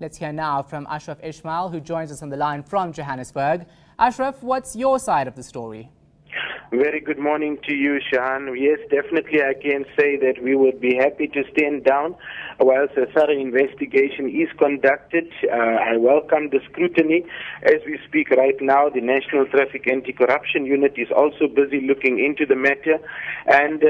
Let's hear now from Ashref Ismail, who joins us on the line from Johannesburg. Ashref, what's your side of the story? Very good morning to you, Shahan. Yes, definitely I can say that we would be happy to stand down whilst a thorough investigation is conducted. I welcome the scrutiny. As we speak right now, the National Traffic Anti-Corruption Unit is also busy looking into the matter. And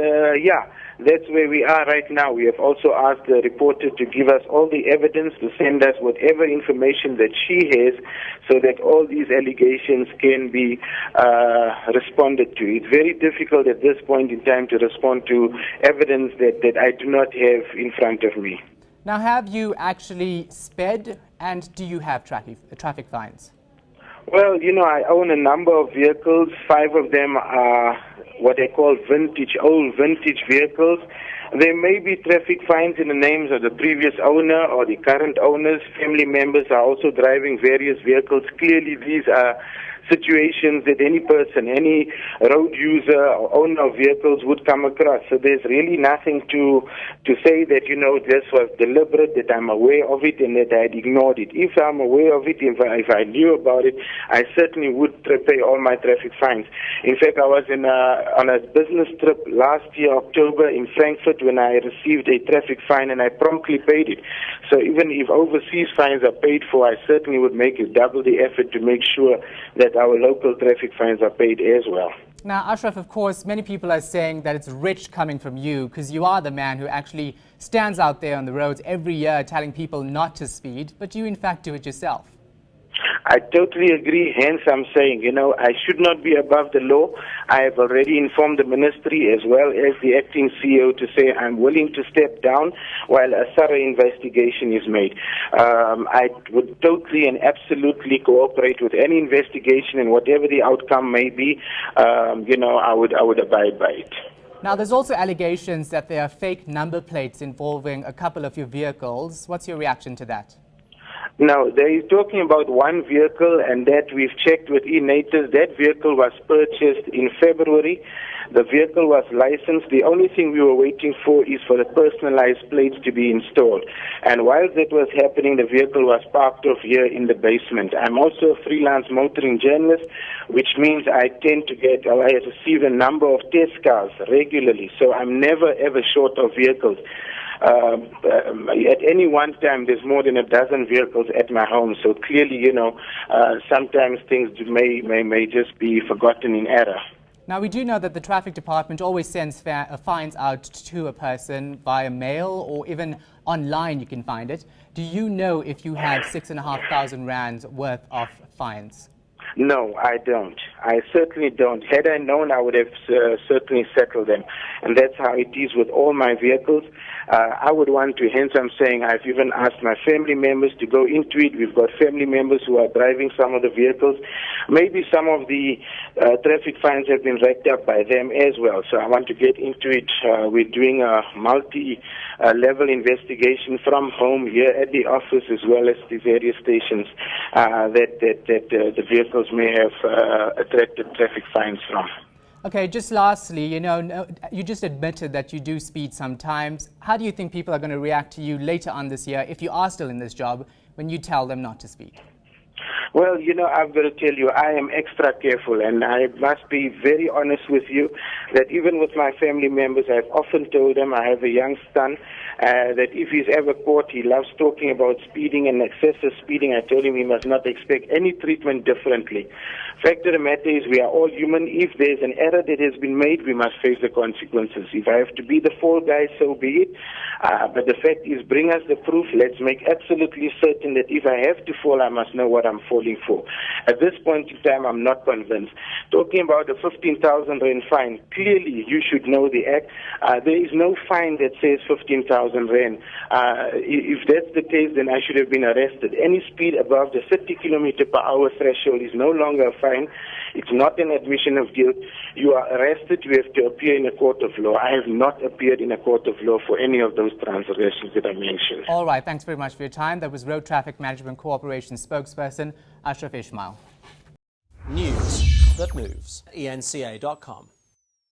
that's where we are right now. We have also asked the reporter to give us all the evidence, to send us whatever information that she has, so that all these allegations can be responded to. It's very difficult at this point in time to respond to evidence that I do not have in front of me. Now, have you actually sped, and do you have traffic fines? Well, I own a number of vehicles. 5 of them are what I call old vintage vehicles. There may be traffic fines in the names of the previous owner or the current owners. Family members are also driving various vehicles. Clearly, these are situations that any person, any road user or owner of vehicles would come across. So there's really nothing to say that, this was deliberate, that I'm aware of it and that I had ignored it. If I'm aware of it, if I knew about it, I certainly would pay all my traffic fines. In fact, I was on a business trip last year, October, in Frankfurt, when I received a traffic fine and I promptly paid it. So even if overseas fines are paid for, I certainly would make it double the effort to make sure that our local traffic fines are paid as well. Now, Ashref, of course, many people are saying that it's rich coming from you because you are the man who actually stands out there on the roads every year telling people not to speed, but you in fact do it yourself. I totally agree. Hence, I'm saying, I should not be above the law. I have already informed the ministry as well as the acting CEO to say I'm willing to step down while a thorough investigation is made. I would totally and absolutely cooperate with any investigation, and whatever the outcome may be, I would abide by it. Now, there's also allegations that there are fake number plates involving a couple of your vehicles. What's your reaction to that? Now, there is talking about one vehicle, and that we've checked with eNCA. That vehicle was purchased in February. The vehicle was licensed. The only thing we were waiting for is for the personalized plates to be installed. And while that was happening, the vehicle was parked off here in the basement. I'm also a freelance motoring journalist, which means I receive a number of test cars regularly. So I'm never, ever short of vehicles. At any one time, there's more than a dozen vehicles at my home. So clearly, sometimes things may just be forgotten in error. Now, we do know that the traffic department always sends fines out to a person via mail or even online you can find it. Do you know if you have 6,500 rands worth of fines? No, I don't. I certainly don't. Had I known, I would have certainly settled them. And that's how it is with all my vehicles. I would want to, hence I'm saying I've even asked my family members to go into it. We've got family members who are driving some of the vehicles. Maybe some of the traffic fines have been racked up by them as well. So I want to get into it. We're doing a multi-level investigation from home here at the office as well as the various stations that the vehicles may have attracted traffic fines from. Okay, just lastly, you just admitted that you do speed sometimes. How do you think people are going to react to you later on this year, if you are still in this job, when you tell them not to speed? Well, I've got to tell you, I am extra careful, and I must be very honest with you that even with my family members, I've often told them, I have a young son, that if he's ever caught, he loves talking about speeding and excessive speeding. I told him he must not expect any treatment differently. Fact of the matter is, we are all human. If there's an error that has been made, we must face the consequences. If I have to be the fall guy, so be it. But the fact is, bring us the proof. Let's make absolutely certain that if I have to fall, I must know what I'm falling for. At this point in time, I'm not convinced. Talking about the 15,000 rand fine, clearly you should know the act. There is no fine that says 15,000 rand. If that's the case, then I should have been arrested. Any speed above the 30 kilometer per hour threshold is no longer a fine. It's not an admission of guilt. You are arrested. You have to appear in a court of law. I have not appeared in a court of law for any of those transgressions that I mentioned. All right. Thanks very much for your time. That was Road Traffic Management Corporation spokesperson Ashref Ismail. News that moves. eNCA.com.